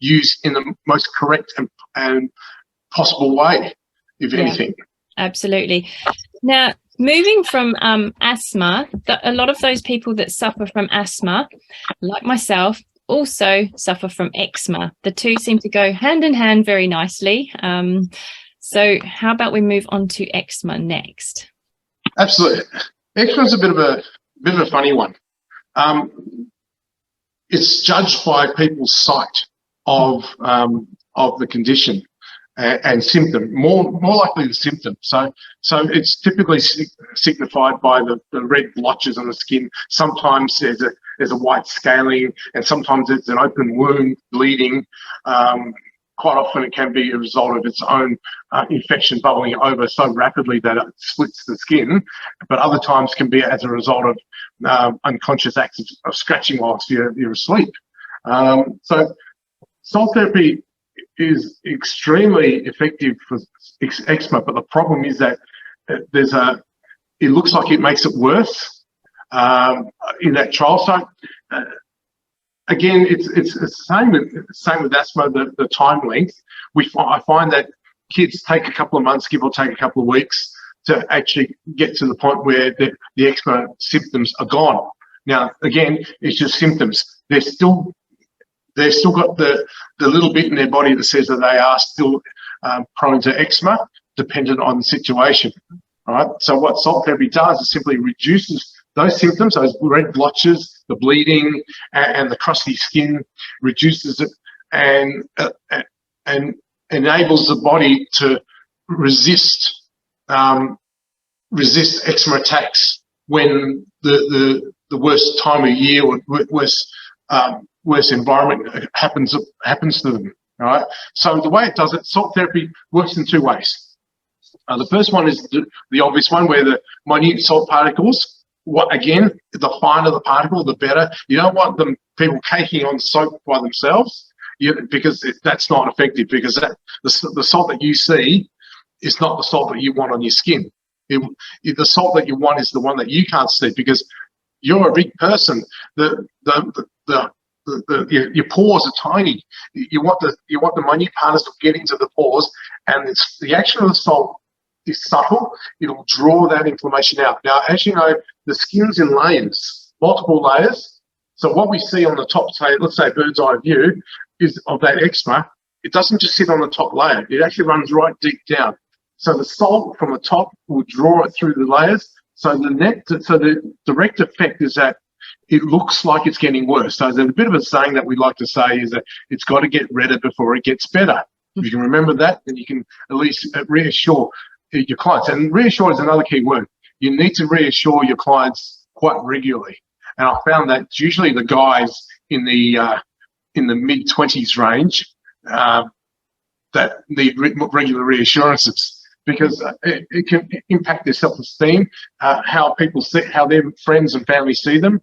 used in the most correct and possible way, if anything. Absolutely. Now, moving from asthma, a lot of those people that suffer from asthma, like myself, also suffer from eczema. The two seem to go hand in hand very nicely. So how about we move on to eczema next? Absolutely. Eczema is a bit of a funny one. It's judged by people's sight of the condition and symptom, more likely the symptom. So it's typically signified by the red blotches on the skin. Sometimes there's a white scaling, and sometimes it's an open wound, bleeding. Quite often it can be a result of its own infection bubbling over so rapidly that it splits the skin, but other times can be as a result of unconscious acts of scratching whilst you're asleep. So salt therapy is extremely effective for eczema, but the problem is that it looks like it makes it worse in that trial. So again, it's the same with asthma. The time length. I find that kids take a couple of months, give or take a couple of weeks, to actually get to the point where the eczema symptoms are gone. Now, again, it's just symptoms. They've still got the little bit in their body that says that they are still prone to eczema, dependent on the situation. All right. So what salt therapy does is simply reduces those symptoms, those red blotches, the bleeding, and the crusty skin, reduces it and enables the body to resist eczema attacks when the worst time of year or worst environment happens to them. All right. So the way it does it, salt therapy works in two ways. The first one is the obvious one, where the minute salt particles. Again, the finer the particle, the better. You don't want people caking on soap by themselves, because that's not effective. Because the salt that you see is not the salt that you want on your skin. The salt that you want is the one that you can't see, because you're a big person. Your pores are tiny. You want the minute particles to get into the pores, and it's the action of the salt is subtle. It'll draw that inflammation out. Now, as you know, the skin's in layers, multiple layers. So what we see on the top, let's say bird's eye view, is of that eczema. It doesn't just sit on the top layer. It actually runs right deep down. So the salt from the top will draw it through the layers. So the direct effect is that it looks like it's getting worse. So there's a bit of a saying that we like to say is that it's got to get redder before it gets better. If you can remember that, then you can at least reassure your clients. And reassure is another key word. You need to reassure your clients quite regularly. And I found that it's usually the guys in the mid-20s range that need regular reassurances, because it can impact their self-esteem, how people see, how their friends and family see them.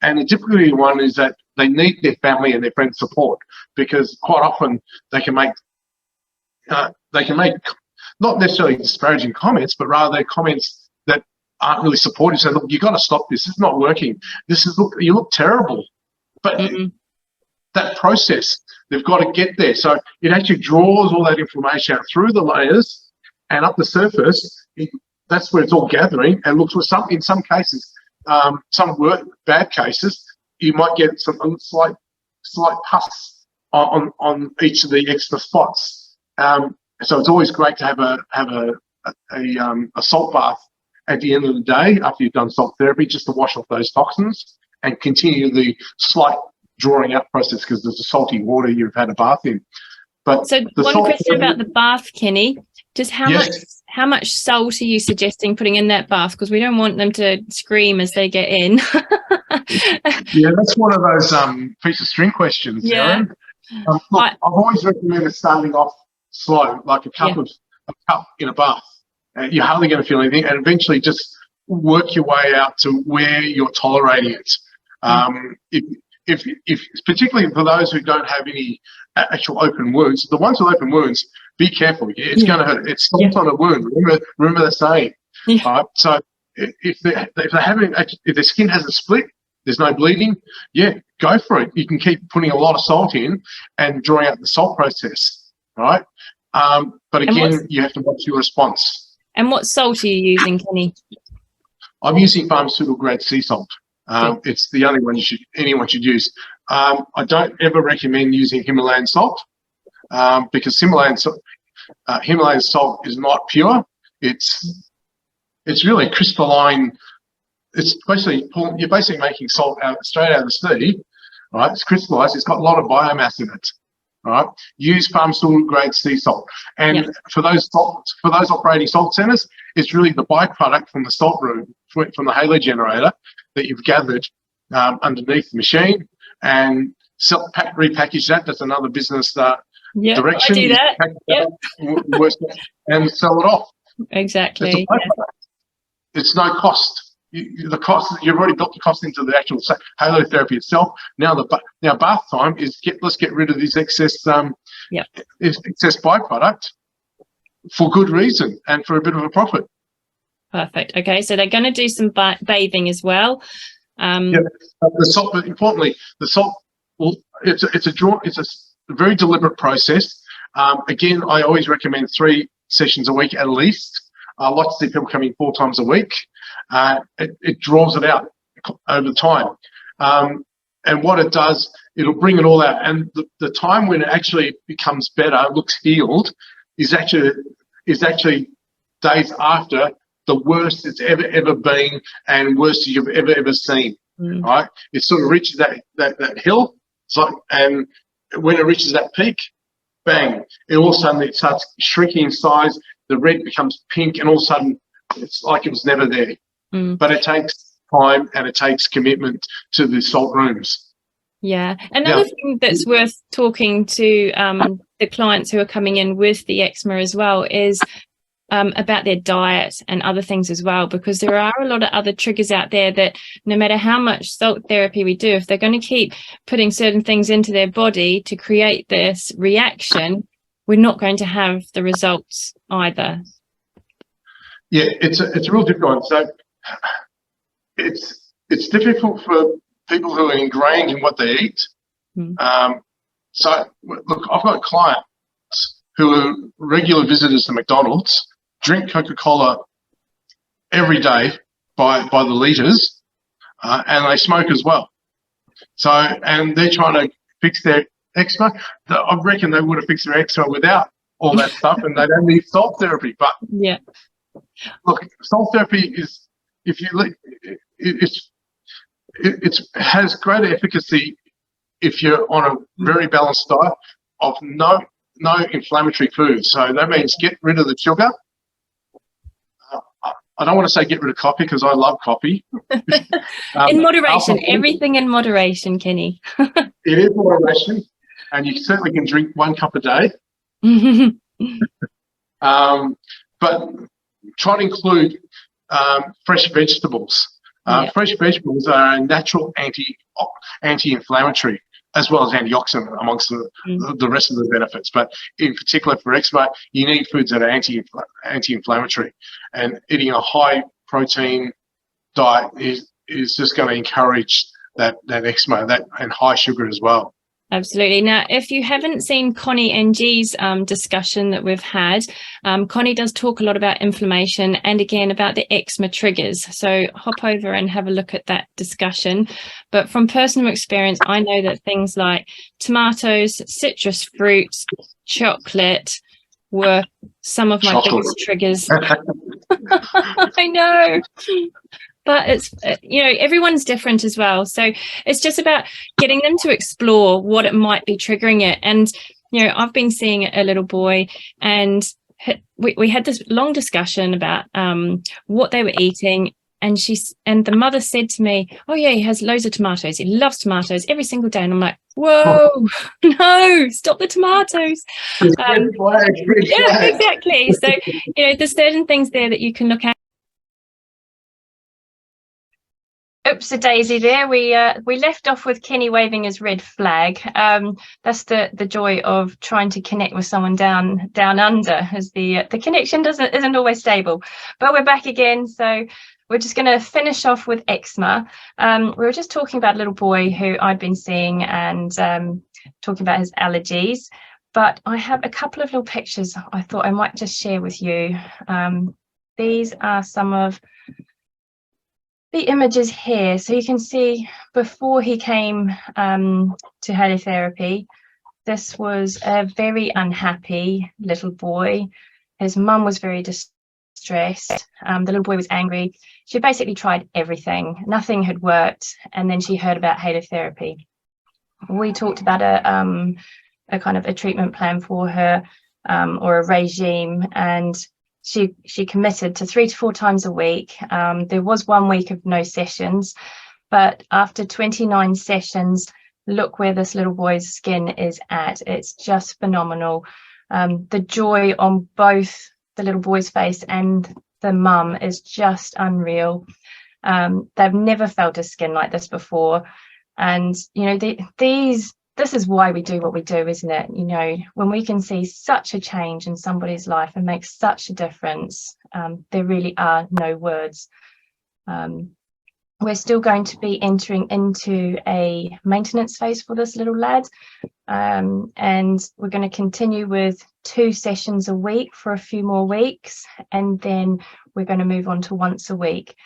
And the difficulty one is that they need their family and their friends' support, because quite often they can make not necessarily disparaging comments, but rather comments that aren't really supportive. So, look, you've got to stop this. It's not working. You look terrible. But that process, they've got to get there. So it actually draws all that information out through the layers and up the surface. That's where it's all gathering. And looks, in some cases, bad cases, you might get some slight pus on each of the extra spots. So it's always great to have a salt bath at the end of the day after you've done salt therapy, just to wash off those toxins and continue the slight drawing out process, because there's a salty water you've had a bath in. But so one question about the bath, Kenny, just how much salt are you suggesting putting in that bath? Because we don't want them to scream as they get in. Yeah, that's one of those piece of string questions, Erin. Look, I've always recommended starting off slow, like a cup in a bath. You're hardly going to feel anything, and eventually just work your way out to where you're tolerating it. If particularly for those who don't have any actual open wounds, the ones with open wounds, be careful. It's going to hurt. It's salt on a wound. Remember the saying. Right? So if their skin hasn't split, there's no bleeding. go for it. You can keep putting a lot of salt in and drawing out the salt process, right? But again, you have to watch your response. And what salt are you using, Kenny? I'm using pharmaceutical grade sea salt. It's the only one anyone should use. I don't ever recommend using Himalayan salt because Himalayan salt is not pure. It's really crystalline. It's basically you're basically making salt straight out of the sea, right? It's crystallized. It's got a lot of biomass in it, right? Use pharmaceutical grade sea salt, and for those operating salt centers, it's really the byproduct from the salt room, from the halo generator that you've gathered underneath the machine, and repackage that. That's another business direction. I do that. And sell it off. Exactly. It's no cost. The cost, you've already built the cost into the actual halotherapy itself. Now bath time is let's get rid of this excess excess byproduct for good reason and for a bit of a profit. Very Okay, so they're going to do some bathing as well. The salt, but importantly, the salt. Well, it's a very deliberate process. Again, I always recommend 3 sessions a week at least. I like to see people coming 4 times a week. It draws it out over time, and what it does, it'll bring it all out. And the time when it actually becomes better, looks healed, is actually days after the worst it's ever been and worst you've ever seen. Right? It sort of reaches that hill, and when it reaches that peak, bang! All of a sudden it starts shrinking in size. The red becomes pink, and all of a sudden it's like it was never there. But it takes time and it takes commitment to the salt rooms. Another thing that's worth talking to the clients who are coming in with the eczema as well is about their diet and other things as well, because there are a lot of other triggers out there that no matter how much salt therapy we do, if they're going to keep putting certain things into their body to create this reaction, we're not going to have the results either. It's a real difficult one. So it's difficult for people who are ingrained in what they eat. So look, I've got clients who are regular visitors to McDonald's, drink Coca-Cola every day by the litres, and they smoke as well. So, and they're trying to fix their eczema. I reckon they would have fixed their eczema without all that stuff, and they don't need salt therapy. But look, salt therapy is, it has greater efficacy if you're on a very balanced diet of no inflammatory foods. So that means get rid of the sugar. I don't want to say get rid of coffee because I love coffee. In moderation, everything in moderation, Kenny. It is moderation, and you certainly can drink 1 cup a day. But try to include fresh vegetables. Fresh vegetables are a natural anti-inflammatory as well as antioxidant amongst the rest of the benefits. But in particular for eczema, you need foods that are anti-inflammatory. And eating a high protein diet is just going to encourage that eczema, and high sugar as well. Absolutely. Now, if you haven't seen Connie and G's discussion that we've had, Connie does talk a lot about inflammation and again about the eczema triggers. So hop over and have a look at that discussion. But from personal experience, I know that things like tomatoes, citrus fruits, chocolate were some of my biggest triggers. I know. But it's, everyone's different as well. So it's just about getting them to explore what it might be triggering it. And, I've been seeing a little boy, and we had this long discussion about what they were eating. And the mother said to me, "Oh yeah, he has loads of tomatoes. He loves tomatoes every single day." And I'm like, "Whoa, no, stop the tomatoes." Yeah, exactly. So, there's certain things there that you can look at. Oops, a daisy there. We left off with Kenny waving his red flag. That's the joy of trying to connect with someone down under, as the connection isn't always stable. But we're back again. So we're just going to finish off with eczema. We were just talking about a little boy who I'd been seeing and talking about his allergies, but I have a couple of little pictures I thought I might just share with you. These are some of the images here. So you can see before he came to halotherapy, this was a very unhappy little boy. His mum was very distressed. The little boy was angry. She basically tried everything. Nothing had worked. And then she heard about halotherapy. We talked about a kind of a treatment plan for her, or a regime, and she committed to 3 to 4 times a week. There was 1 week of no sessions, but after 29 sessions, look where this little boy's skin is at. It's just phenomenal. The joy on both the little boy's face and the mum is just unreal. They've never felt a skin like this before. And, you know, this is why we do what we do, isn't it? You know, when we can see such a change in somebody's life and make such a difference, there really are no words. We're still going to be entering into a maintenance phase for this little lad, and we're going to continue with 2 sessions a week for a few more weeks, and then we're going to move on to once a week.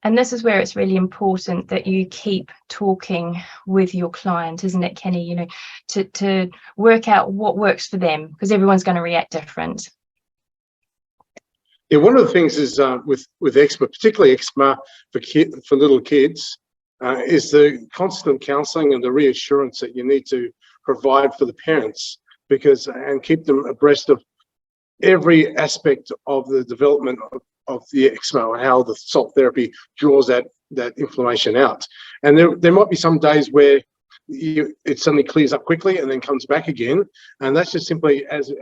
And this is where it's really important that you keep talking with your client, isn't it, Kenny? You know, to work out what works for them, because everyone's going to react different. Yeah, one of the things is with eczema, particularly eczema for little kids, is the constant counselling and the reassurance that you need to provide for the parents, and keep them abreast of every aspect of the development of the eczema and how the salt therapy draws that inflammation out. And there might be some days where it suddenly clears up quickly and then comes back again, and that's just simply as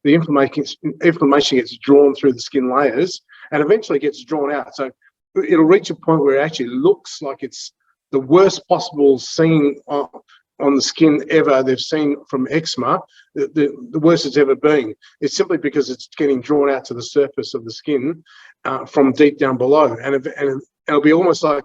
the inflammation gets drawn through the skin layers and eventually gets drawn out. So it'll reach a point where it actually looks like it's the worst possible scene on the skin ever they've seen from eczema, the worst it's ever been. It's simply because it's getting drawn out to the surface of the skin from deep down below. And it'll be almost like,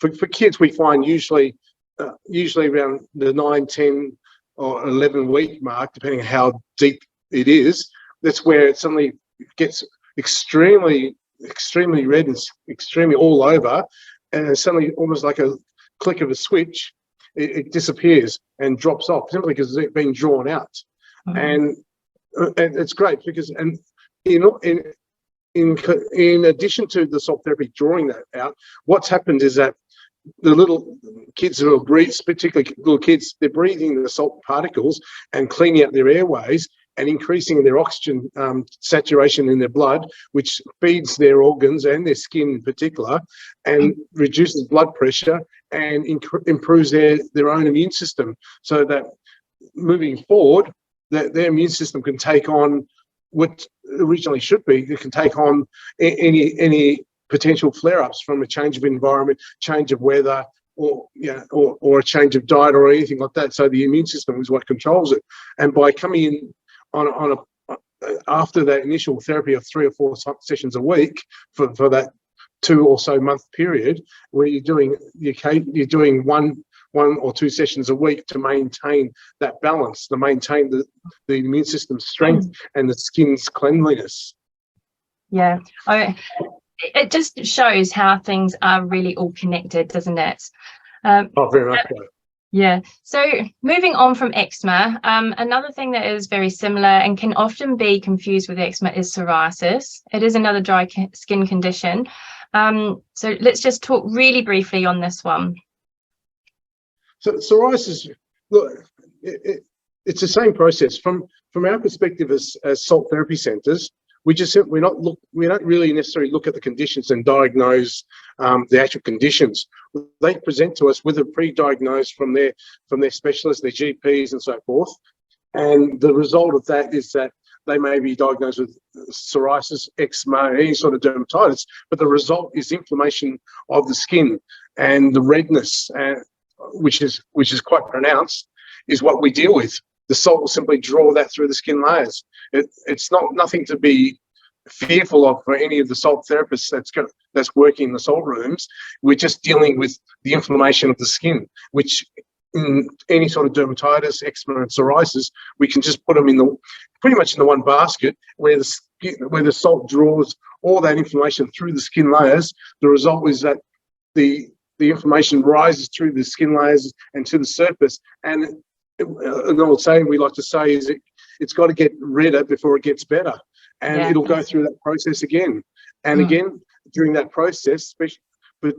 for kids, we find usually around the 9, 10 or 11 week mark, depending on how deep it is, that's where it suddenly gets extremely red and extremely all over, and suddenly, almost like a click of a switch, it disappears and drops off simply because it's been drawn out. And it's great because, and in addition to the salt therapy drawing that out, what's happened is that the little kids who are breathing, particularly little kids, they're breathing the salt particles and cleaning out their airways and increasing their oxygen saturation in their blood, which feeds their organs and their skin in particular, and reduces blood pressure and improves their own immune system, so that moving forward, that their immune system can take on what originally should be. It can take on any potential flare-ups from a change of environment, change of weather, or a change of diet or anything like that. So the immune system is what controls it. And by coming in after that initial therapy of 3 or 4 sessions a week for that 2 or so month period, where you're doing 1 or 2 sessions a week to maintain that balance, to maintain the immune system's strength and the skin's cleanliness. Yeah, it just shows how things are really all connected, doesn't it? Very much so. Yeah. So moving on from eczema, another thing that is very similar and can often be confused with eczema is psoriasis. It is another dry skin condition. So let's just talk really briefly on this one. So psoriasis, look, it's the same process. From our perspective as salt therapy centres, we don't really necessarily look at the conditions and diagnose the actual conditions. They present to us with a pre-diagnosed from their specialists, their GPs and so forth. And the result of that is that they may be diagnosed with psoriasis, eczema, any sort of dermatitis, but the result is inflammation of the skin, and the redness, which is quite pronounced, is what we deal with. The salt will simply draw that through the skin layers. It's nothing to be fearful of for any of the salt therapists that's working in the salt rooms. We're just dealing with the inflammation of the skin, which in any sort of dermatitis, eczema, and psoriasis, we can just put them pretty much in the one basket where the salt draws all that inflammation through the skin layers. The result is that the inflammation rises through the skin layers and to the surface. And an old saying we like to say is it's got to get redder before it gets better. And it'll go through that process again. And again, during that process, but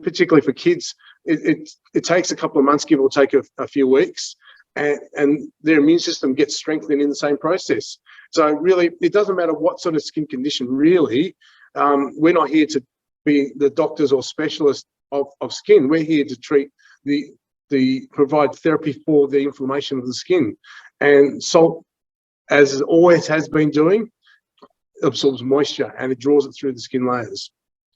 particularly for kids, it takes a couple of months, give or take a few weeks, and their immune system gets strengthened in the same process. So really, it doesn't matter what sort of skin condition, really. We're not here to be the doctors or specialists of skin. We're here to treat provide therapy for the inflammation of the skin. And salt, as it always has been doing, absorbs moisture and it draws it through the skin layers.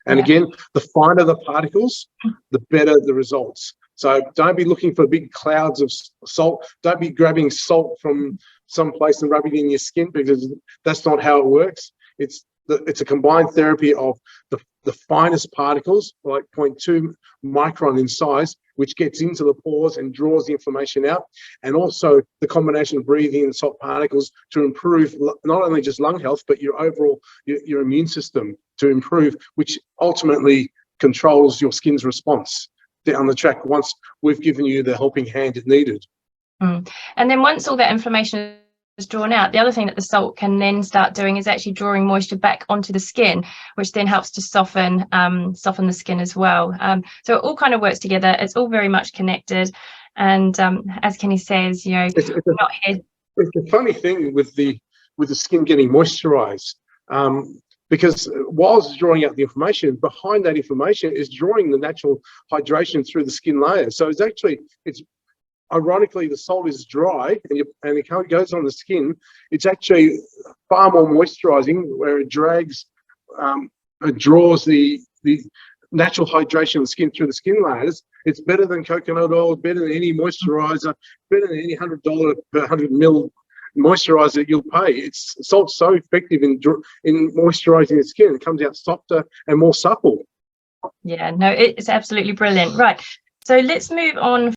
And again, the finer the particles, the better the results. So don't be looking for big clouds of salt. Don't be grabbing salt from some place and rubbing it in your skin, because that's not how it works. It's a combined therapy of the finest particles, like 0.2 micron in size, which gets into the pores and draws the inflammation out, and also the combination of breathing in salt particles to improve not only just lung health, but your overall your immune system to improve, which ultimately controls your skin's response down the track once we've given you the helping hand it needed. And then once all that inflammation is drawn out, the other thing that the salt can then start doing is actually drawing moisture back onto the skin, which then helps to soften the skin as well. So it all kind of works together. It's all very much connected. And as Kenny says, It's not here. It's a funny thing with the skin getting moisturized, because while it's drawing out the inflammation, behind that inflammation is drawing the natural hydration through the skin layer. So it's ironically, the salt is dry and it goes on the skin. It's actually far more moisturizing, where it draws the natural hydration of the skin through the skin layers. It's better than coconut oil, better than any moisturizer, better than any $100 per 100 ml moisturizer that you'll pay. Salt's so effective in moisturizing the skin. It comes out softer and more supple. Yeah, no, it's absolutely brilliant. Right. So let's move on